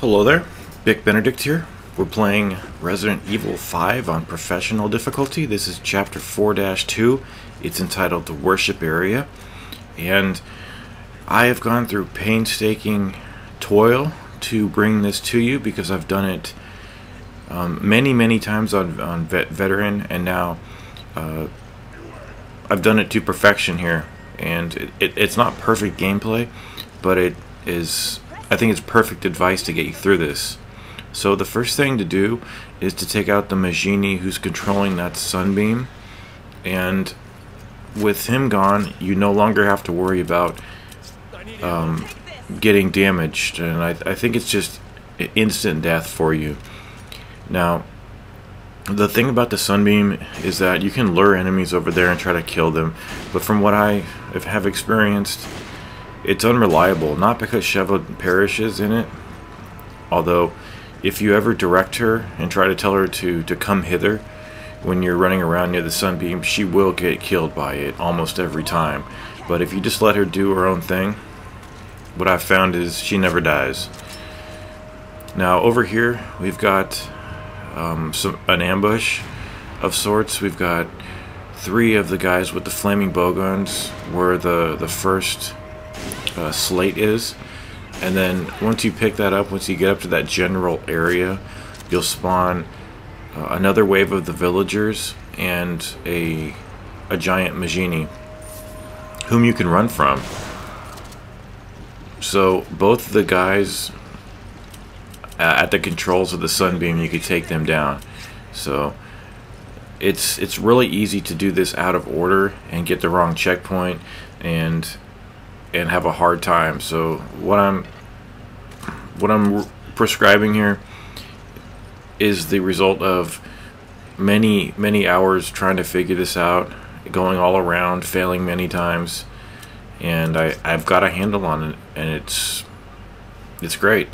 Hello there, Bic Benedict here. We're playing Resident Evil 5 on professional difficulty. This is chapter 4-2. It's entitled The Worship Area. And I have gone through painstaking toil to bring this to you because I've done it many times on Veteran, and now I've done it to perfection here. And it's not perfect gameplay, but it is, I think it's perfect advice to get you through this. So the first thing to do is to take out the Majini who's controlling that sunbeam, and with him gone, you no longer have to worry about getting damaged, and I think it's just instant death for you. Now, the thing about the sunbeam is that you can lure enemies over there and try to kill them, but from what I have experienced, it's unreliable. Not because Sheva perishes in it, although if you ever direct her and try to tell her to come hither when you're running around near the sunbeam, she will get killed by it almost every time. But if you just let her do her own thing, what I've found is she never dies. Now over here we've got an ambush of sorts. We've got 3 of the guys with the flaming bowguns where the first slate is, and then once you pick that up, once you get up to that general area, you'll spawn another wave of the villagers and a giant Majini whom you can run from. So both the guys at the controls of the sunbeam, you could take them down. So it's really easy to do this out of order and get the wrong checkpoint and have a hard time. So what I'm prescribing here is the result of many hours trying to figure this out, going all around, failing many times, and I've got a handle on it, and it's great.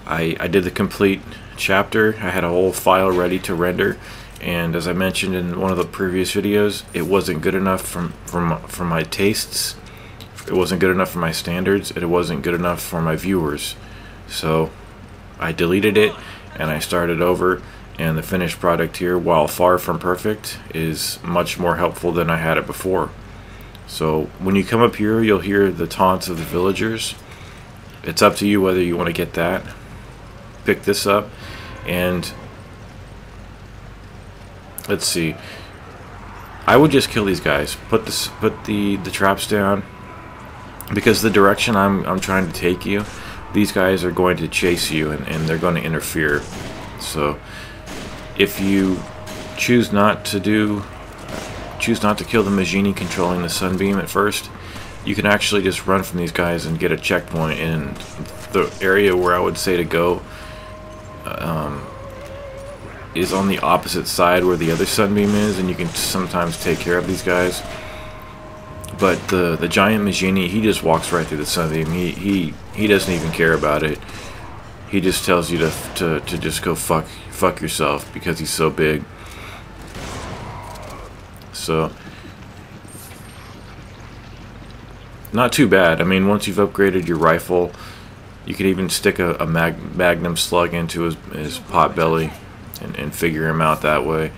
I did the complete chapter. I had a whole file ready to render, and as I mentioned in one of the previous videos, it wasn't good enough from my tastes. It wasn't good enough for my standards, and it wasn't good enough for my viewers. So I deleted it and I started over, and the finished product here, while far from perfect, is much more helpful than I had it before. So when you come up here, you'll hear the taunts of the villagers. It's up to you whether you want to get that. Pick this up, and let's see. I would just kill these guys. Put the traps down, because the direction I'm trying to take you, these guys are going to chase you, and they're going to interfere. So if you choose not to kill the Majini controlling the sunbeam at first, you can actually just run from these guys and get a checkpoint in the area where I would say to go. Is on the opposite side where the other sunbeam is, and you can sometimes take care of these guys. But the giant Majini, he just walks right through the sunbeam. He doesn't even care about it. He just tells you to just go fuck yourself because he's so big. So not too bad. I mean, once you've upgraded your rifle, you could even stick a magnum slug into his pot belly and figure him out that way.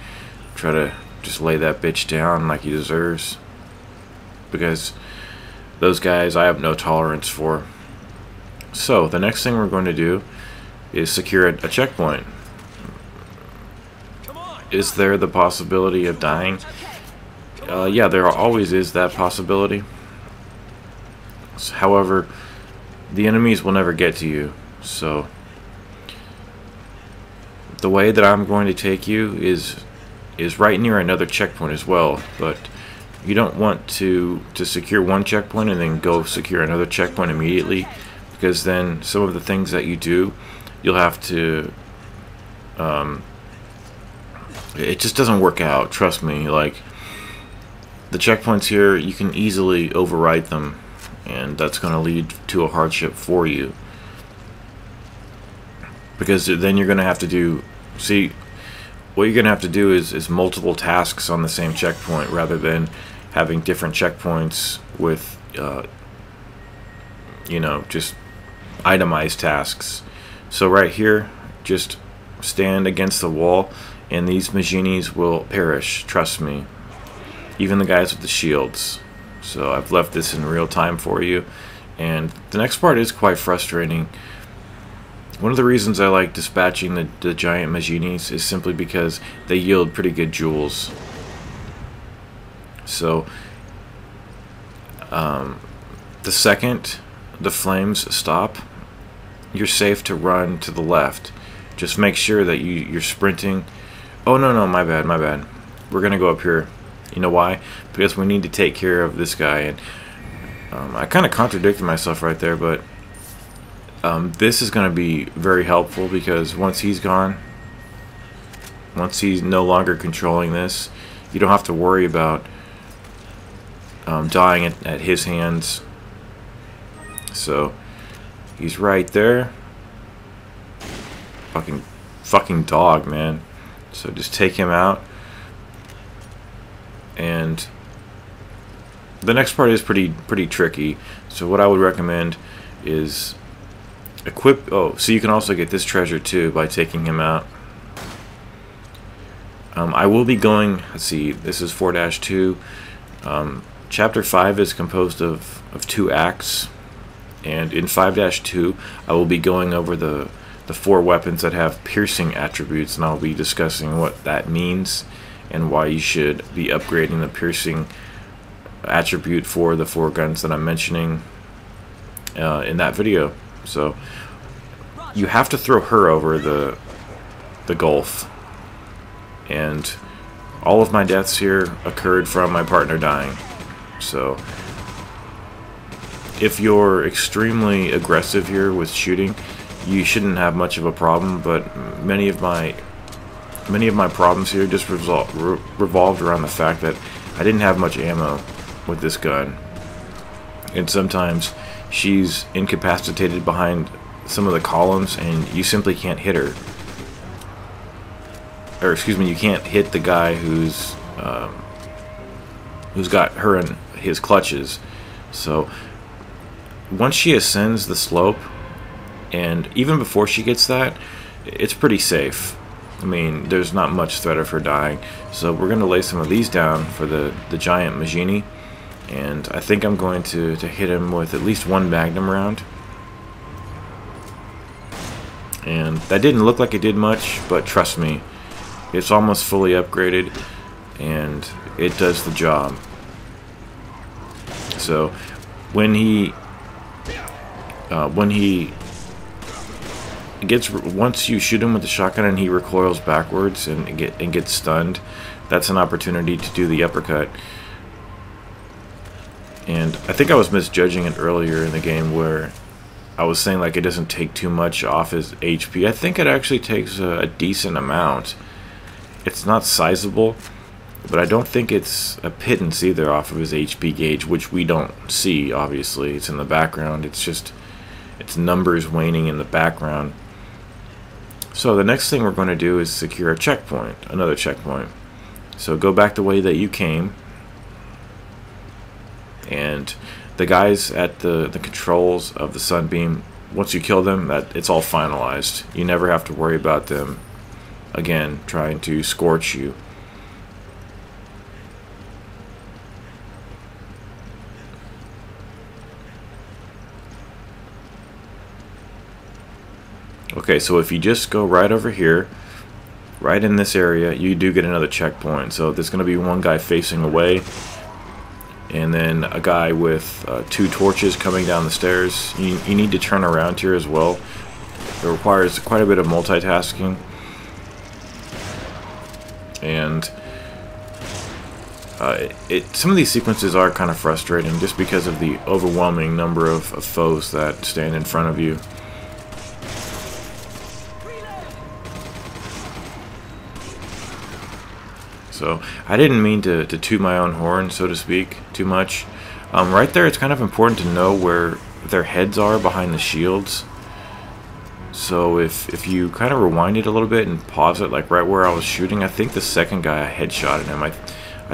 Try to just lay that bitch down like he deserves, because those guys I have no tolerance for. So the next thing we're going to do is secure a checkpoint. Is there the possibility of dying? Yeah, there always is that possibility. However, the enemies will never get to you. So the way that I'm going to take you is right near another checkpoint as well, but you don't want to secure one checkpoint and then go secure another checkpoint immediately, because then some of the things that you do, you'll have to it just doesn't work out, trust me. Like, the checkpoints here, you can easily overwrite them, and that's going to lead to a hardship for you, because then you're going to have to do, see, what you're going to have to do is multiple tasks on the same checkpoint, rather than having different checkpoints with you know, just itemized tasks. So right here, just stand against the wall, and these Maginis will perish, trust me. Even the guys with the shields. So I've left this in real time for you. And the next part is quite frustrating. One of the reasons I like dispatching the giant Maginis is simply because they yield pretty good jewels. So the second the flames stop, you're safe to run to the left. Just make sure that you're sprinting. Oh no, my bad. We're gonna go up here. You know why? Because we need to take care of this guy. And I kind of contradicted myself right there, but this is going to be very helpful, because once he's gone, once he's no longer controlling this, you don't have to worry about dying at his hands. So he's right there. Fucking dog, man. So just take him out. And the next part is pretty tricky. So what I would recommend is equip. Oh, so you can also get this treasure too by taking him out. I will be going. Let's see. This is 4-2. Chapter 5 is composed of 2 acts, and in 5-2, I will be going over the 4 weapons that have piercing attributes, and I'll be discussing what that means and why you should be upgrading the piercing attribute for the 4 guns that I'm mentioning in that video. So you have to throw her over the gulf, and all of my deaths here occurred from my partner dying. So if you're extremely aggressive here with shooting, you shouldn't have much of a problem, but many of my problems here just revolved around the fact that I didn't have much ammo with this gun, and sometimes she's incapacitated behind some of the columns and you simply can't hit her, or excuse me, you can't hit the guy who's got her in his clutches. So once she ascends the slope, and even before she gets that, it's pretty safe. I mean, there's not much threat of her dying. So we're going to lay some of these down for the giant Magini, and I think I'm going to hit him with at least 1 Magnum round. And that didn't look like it did much, but trust me, it's almost fully upgraded and it does the job. So when he once you shoot him with the shotgun and he recoils backwards and gets stunned, that's an opportunity to do the uppercut. And I think I was misjudging it earlier in the game, where I was saying like it doesn't take too much off his HP. I think it actually takes a decent amount. It's not sizable, but I don't think it's a pittance either off of his HP gauge, which we don't see, obviously. It's in the background. It's just, it's numbers waning in the background. So the next thing we're going to do is secure a checkpoint, another checkpoint. So go back the way that you came, and the guys at the controls of the Sunbeam, once you kill them, it's all finalized. You never have to worry about them again trying to scorch you. Okay, so if you just go right over here, right in this area, you do get another checkpoint. So there's going to be 1 guy facing away, and then a guy with 2 torches coming down the stairs. You need to turn around here as well. It requires quite a bit of multitasking, and some of these sequences are kind of frustrating just because of the overwhelming number of foes that stand in front of you. So I didn't mean to toot my own horn, so to speak, too much. Right there, it's kind of important to know where their heads are behind the shields. So if you kind of rewind it a little bit and pause it, like right where I was shooting, I think the second guy I headshotted him. I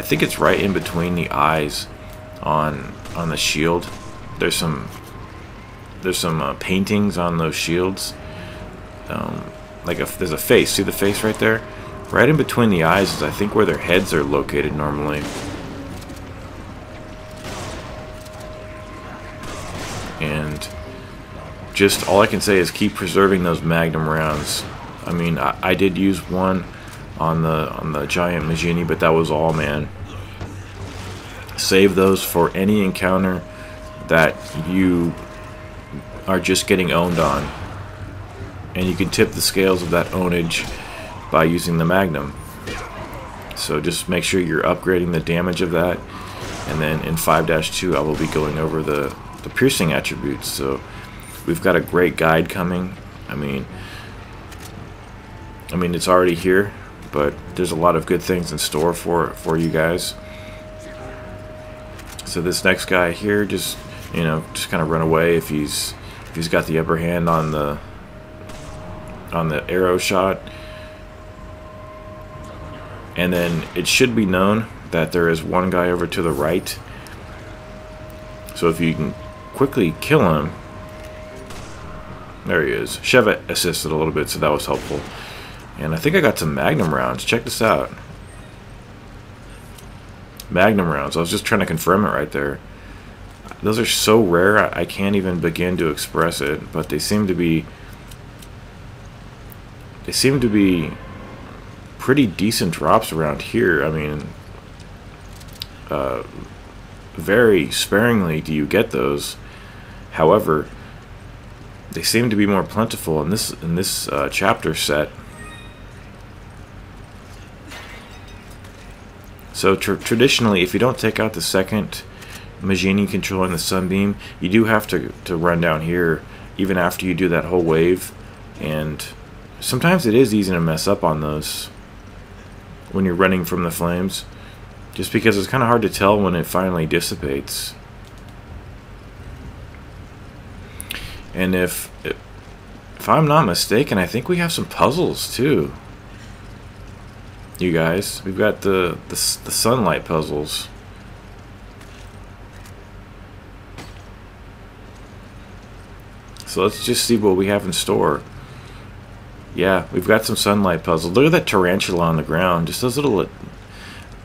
think it's right in between the eyes on the shield. There's some paintings on those shields, like there's a face. See the face right there? Right in between the eyes is, I think, where their heads are located normally. And just all I can say is keep preserving those Magnum rounds. I mean, I did use one on the giant Majini, but that was all, man. Save those for any encounter that you are just getting owned on, and you can tip the scales of that ownage by using the Magnum. So just make sure you're upgrading the damage of that, and then in 5-2 I will be going over the piercing attributes. So we've got a great guide coming. I mean it's already here, but there's a lot of good things in store for you guys. So this next guy here, just kind of run away if he's got the upper hand on the arrow shot. And then it should be known that there is one guy over to the right. So if you can quickly kill him. There he is. Sheva assisted a little bit, so that was helpful. And I think I got some Magnum rounds. Check this out. Magnum rounds. I was just trying to confirm it right there. Those are so rare, I can't even begin to express it, but they seem to be pretty decent drops around here. I mean, very sparingly do you get those. However, they seem to be more plentiful in this chapter set. So traditionally, if you don't take out the second Majini controlling the Sunbeam, you do have to run down here even after you do that whole wave, and sometimes it is easy to mess up on those when you're running from the flames, just because it's kind of hard to tell when it finally dissipates. And if I'm not mistaken, I think we have some puzzles too, you guys. We've got the sunlight puzzles. So let's just see what we have in store. Yeah, we've got some sunlight puzzles. Look at that tarantula on the ground. Just those little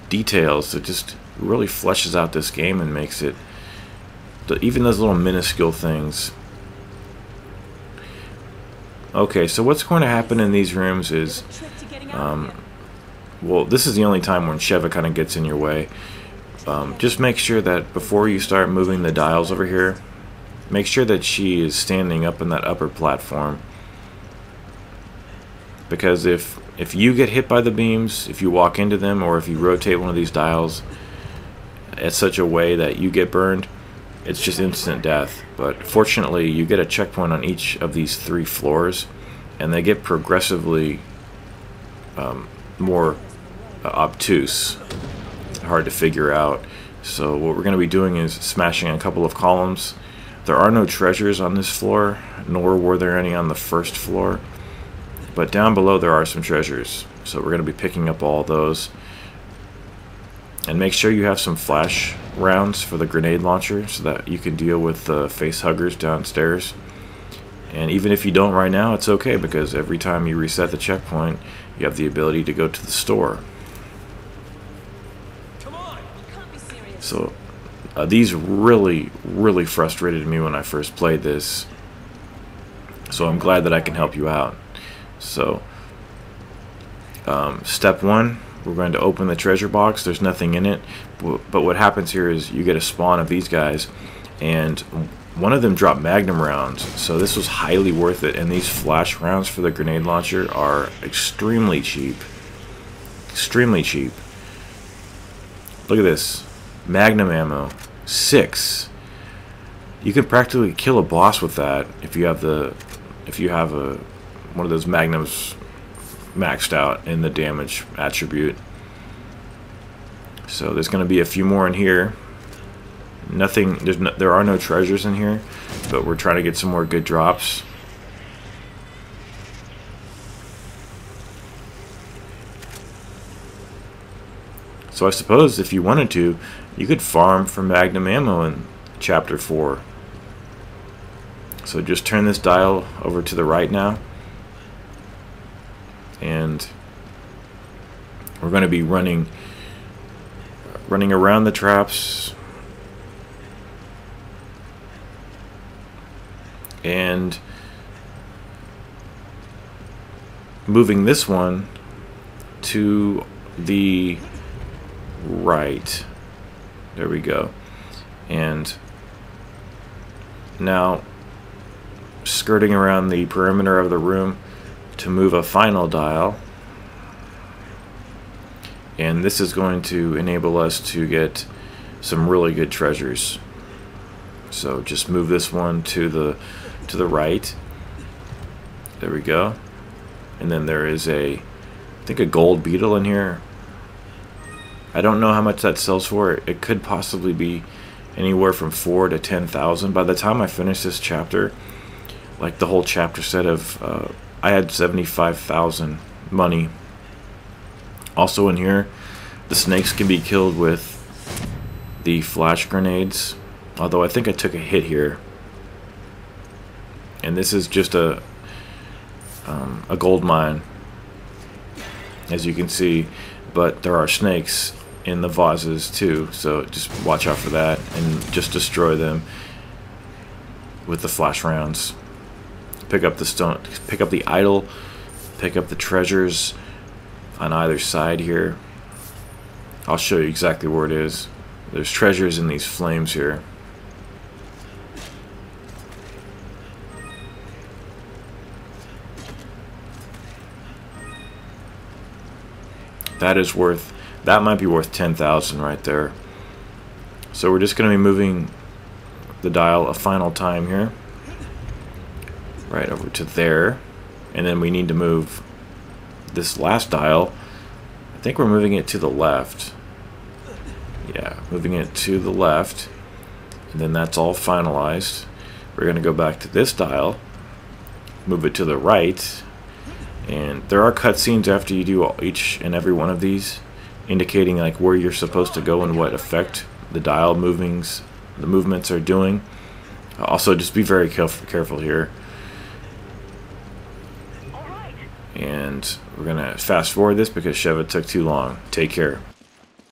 details. It just really fleshes out this game and makes it... even those little minuscule things. Okay, so what's going to happen in these rooms is... well, this is the only time when Sheva kind of gets in your way. Just make sure that before you start moving the dials over here, make sure that she is standing up in that upper platform. Because if you get hit by the beams, if you walk into them, or if you rotate one of these dials at such a way that you get burned, it's just instant death. But fortunately, you get a checkpoint on each of these 3 floors, and they get progressively more obtuse, hard to figure out. So what we're going to be doing is smashing a couple of columns. There are no treasures on this floor, nor were there any on the first floor. But down below there are some treasures, so we're going to be picking up all those. And make sure you have some flash rounds for the grenade launcher so that you can deal with the face huggers downstairs. And even if you don't right now, it's okay, because every time you reset the checkpoint, you have the ability to go to the store. Come on. You can't be serious. So these really frustrated me when I first played this. So I'm glad that I can help you out. So, step 1, we're going to open the treasure box. There's nothing in it, but what happens here is you get a spawn of these guys, and one of them dropped Magnum rounds, so this was highly worth it. And these flash rounds for the grenade launcher are extremely cheap. Extremely cheap. Look at this. Magnum ammo. 6. You can practically kill a boss with that if you have one of those Magnums maxed out in the damage attribute. So there's going to be a few more in here. There are no treasures in here, but we're trying to get some more good drops. So I suppose if you wanted to, you could farm for Magnum ammo in Chapter 4. So just turn this dial over to the right now. and we're going to be running around the traps and moving this one to the right. There we go. And now skirting around the perimeter of the room to move a final dial. And this is going to enable us to get some really good treasures. So just move this one to the right. There we go. And then there is I think a gold beetle in here. I don't know how much that sells for. It could possibly be anywhere from 4 to 10,000. By the time I finish this chapter, like the whole chapter set of, I had 75,000 money. Also in here, the snakes can be killed with the flash grenades. Although I think I took a hit here. And this is just a gold mine, as you can see. But there are snakes in the vases too, so just watch out for that and just destroy them with the flash rounds. Pick up the stone, pick up the idol, pick up the treasures on either side here. I'll show you exactly where it is. There's treasures in these flames here. That might be worth 10,000 right there. So we're just going to be moving the dial a final time here, right over to there, and then we need to move this last dial. I think we're moving it to the left. Yeah, moving it to the left, and then that's all finalized. We're going to go back to this dial, move it to the right, and there are cutscenes after you do each and every one of these, indicating like where you're supposed to go and what effect the dial movements are doing. Also, just be very careful here. And we're gonna fast forward this because Sheva took too long. Take care.